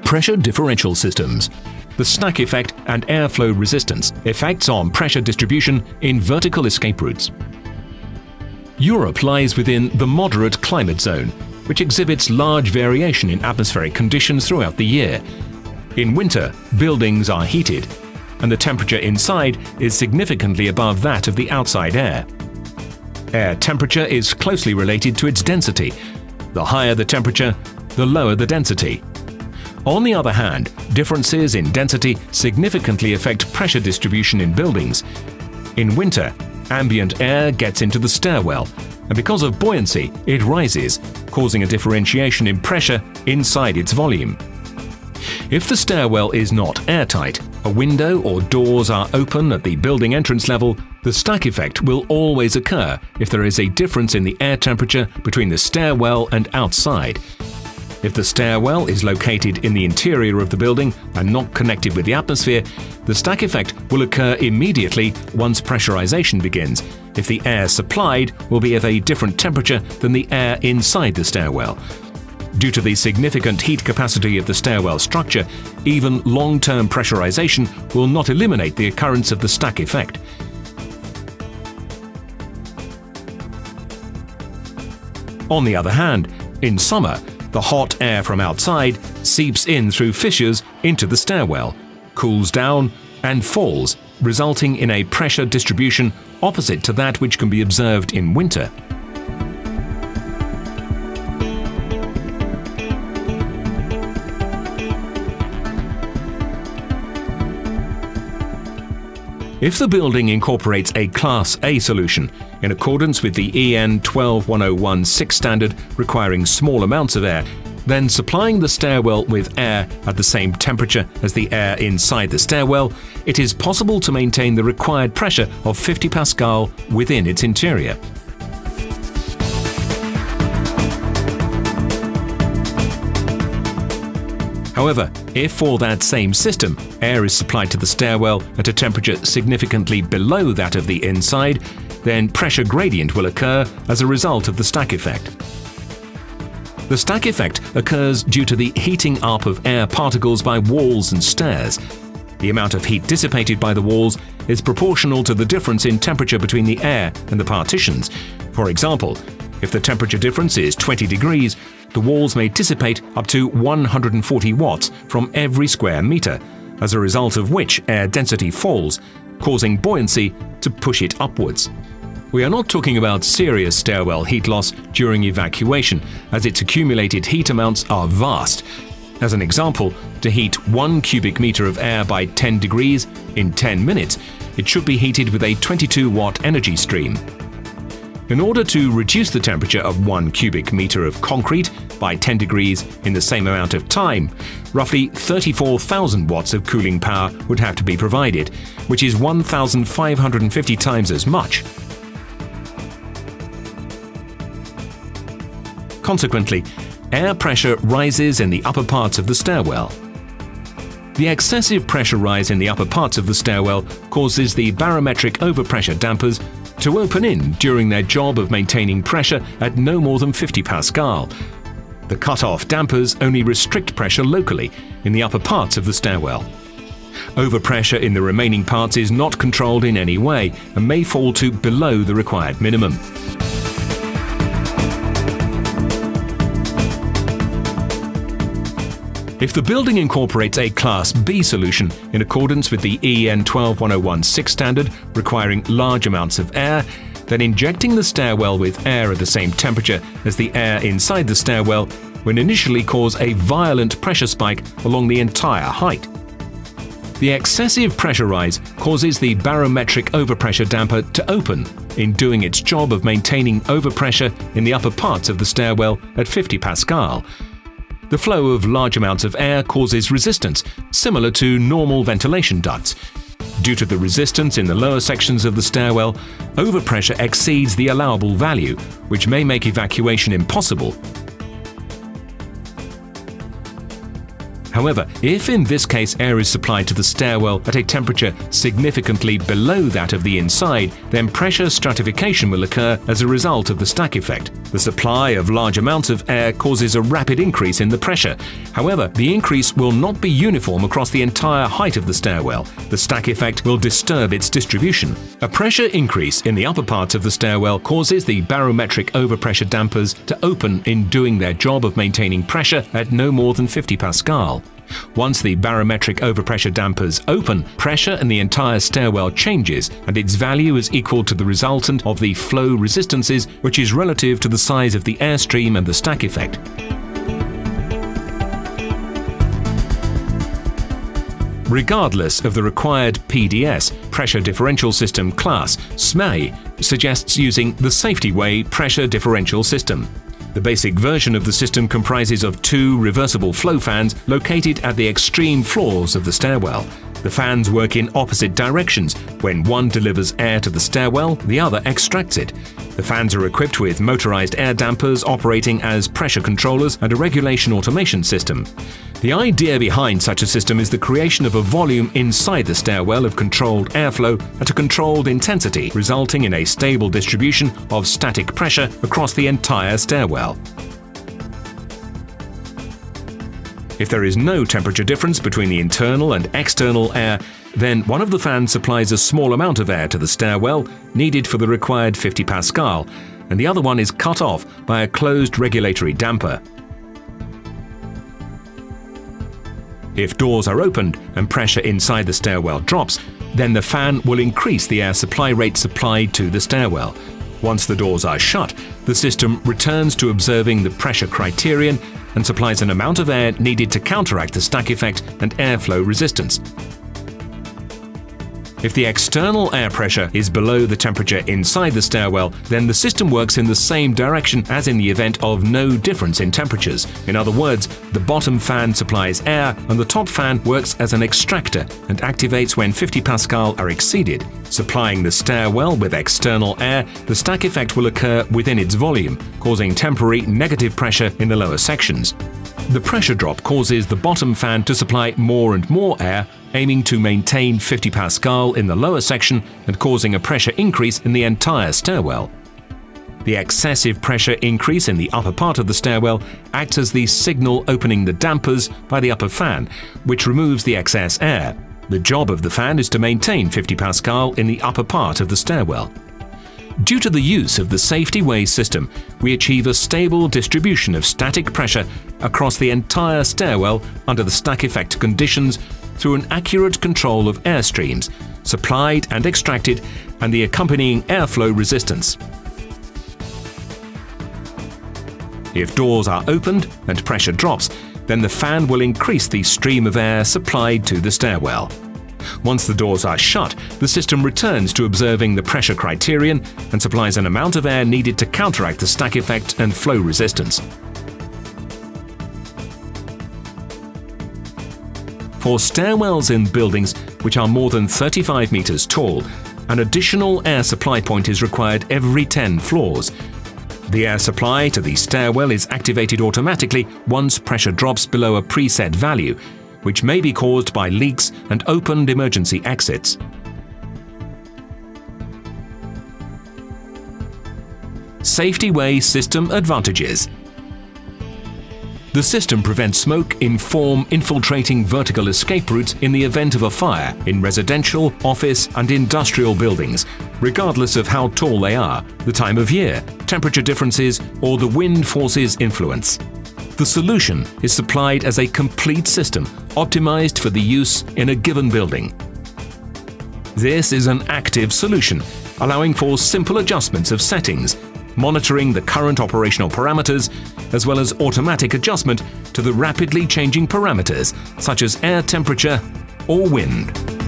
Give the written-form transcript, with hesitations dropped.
Pressure differential systems. The stack effect and airflow resistance effects on pressure distribution in vertical escape routes. Europe lies within the moderate climate zone, which exhibits large variation in atmospheric conditions throughout the year. In winter, buildings are heated, and the temperature inside is significantly above that of the outside air. Air temperature is closely related to its density. The higher the temperature, the lower the density. On the other hand, differences in density significantly affect pressure distribution in buildings. In winter, ambient air gets into the stairwell, and because of buoyancy, it rises, causing a differentiation in pressure inside its volume. If the stairwell is not airtight, a window or doors are open at the building entrance level, the stack effect will always occur if there is a difference in the air temperature between the stairwell and outside. If the stairwell is located in the interior of the building and not connected with the atmosphere, the stack effect will occur immediately once pressurization begins, if the air supplied will be of a different temperature than the air inside the stairwell. Due to the significant heat capacity of the stairwell structure, even long-term pressurization will not eliminate the occurrence of the stack effect. On the other hand, in summer, the hot air from outside seeps in through fissures into the stairwell, cools down, and falls, resulting in a pressure distribution opposite to that which can be observed in winter. If the building incorporates a Class A solution, in accordance with the EN 12101-6 standard requiring small amounts of air, then supplying the stairwell with air at the same temperature as the air inside the stairwell, it is possible to maintain the required pressure of 50 Pascal within its interior. However, if for that same system, air is supplied to the stairwell at a temperature significantly below that of the inside, then pressure gradient will occur as a result of the stack effect. The stack effect occurs due to the heating up of air particles by walls and stairs. The amount of heat dissipated by the walls is proportional to the difference in temperature between the air and the partitions. For example, if the temperature difference is 20 degrees, the walls may dissipate up to 140 watts from every square meter, as a result of which air density falls, causing buoyancy to push it upwards. We are not talking about serious stairwell heat loss during evacuation, as its accumulated heat amounts are vast. As an example, to heat 1 cubic meter of air by 10 degrees in 10 minutes, it should be heated with a 22-watt energy stream. In order to reduce the temperature of 1 cubic meter of concrete by 10 degrees in the same amount of time, roughly 34,000 watts of cooling power would have to be provided, which is 1,550 times as much. Consequently, air pressure rises in the upper parts of the stairwell. The excessive pressure rise in the upper parts of the stairwell causes the barometric overpressure dampers to open in during their job of maintaining pressure at no more than 50 Pascal. The cut-off dampers only restrict pressure locally in the upper parts of the stairwell. Overpressure in the remaining parts is not controlled in any way and may fall to below the required minimum. If the building incorporates a Class B solution in accordance with the EN 12101-6 standard requiring large amounts of air, then injecting the stairwell with air at the same temperature as the air inside the stairwell will initially cause a violent pressure spike along the entire height. The excessive pressure rise causes the barometric overpressure damper to open in doing its job of maintaining overpressure in the upper parts of the stairwell at 50 Pascal. The flow of large amounts of air causes resistance, similar to normal ventilation ducts. Due to the resistance in the lower sections of the stairwell, overpressure exceeds the allowable value, which may make evacuation impossible. However, if in this case air is supplied to the stairwell at a temperature significantly below that of the inside, then pressure stratification will occur as a result of the stack effect. The supply of large amounts of air causes a rapid increase in the pressure. However, the increase will not be uniform across the entire height of the stairwell. The stack effect will disturb its distribution. A pressure increase in the upper parts of the stairwell causes the barometric overpressure dampers to open in doing their job of maintaining pressure at no more than 50 pascal. Once the barometric overpressure dampers open, pressure in the entire stairwell changes, and its value is equal to the resultant of the flow resistances, which is relative to the size of the airstream and the stack effect. Regardless of the required PDS, pressure differential system class, SMAE suggests using the safety way pressure differential system. The basic version of the system comprises of two reversible flow fans located at the extreme floors of the stairwell. The fans work in opposite directions. When one delivers air to the stairwell, the other extracts it. The fans are equipped with motorized air dampers operating as pressure controllers and a regulation automation system. The idea behind such a system is the creation of a volume inside the stairwell of controlled airflow at a controlled intensity, resulting in a stable distribution of static pressure across the entire stairwell. If there is no temperature difference between the internal and external air, then one of the fans supplies a small amount of air to the stairwell needed for the required 50 pascal, and the other one is cut off by a closed regulatory damper. If doors are opened and pressure inside the stairwell drops, then the fan will increase the air supply rate supplied to the stairwell. Once the doors are shut, the system returns to observing the pressure criterion and supplies an amount of air needed to counteract the stack effect and airflow resistance. If the external air pressure is below the temperature inside the stairwell, then the system works in the same direction as in the event of no difference in temperatures. In other words, the bottom fan supplies air and the top fan works as an extractor and activates when 50 pascal are exceeded. Supplying the stairwell with external air, the stack effect will occur within its volume, causing temporary negative pressure in the lower sections. The pressure drop causes the bottom fan to supply more and more air, aiming to maintain 50 pascal in the lower section and causing a pressure increase in the entire stairwell. The excessive pressure increase in the upper part of the stairwell acts as the signal opening the dampers by the upper fan, which removes the excess air. The job of the fan is to maintain 50 pascal in the upper part of the stairwell. Due to the use of the safety way system, we achieve a stable distribution of static pressure across the entire stairwell under the stack effect conditions through an accurate control of air streams, supplied and extracted, and the accompanying airflow resistance. If doors are opened and pressure drops, then the fan will increase the stream of air supplied to the stairwell. Once the doors are shut, the system returns to observing the pressure criterion and supplies an amount of air needed to counteract the stack effect and flow resistance. For stairwells in buildings which are more than 35 meters tall, an additional air supply point is required every 10 floors. The air supply to the stairwell is activated automatically once pressure drops below a preset value, which may be caused by leaks and opened emergency exits. Safety way system advantages. The system prevents smoke in infiltrating vertical escape routes in the event of a fire in residential, office, and industrial buildings, regardless of how tall they are, the time of year, temperature differences, or the wind force's influence. The solution is supplied as a complete system, optimized for the use in a given building. This is an active solution, allowing for simple adjustments of settings, monitoring the current operational parameters, as well as automatic adjustment to the rapidly changing parameters such as air temperature or wind.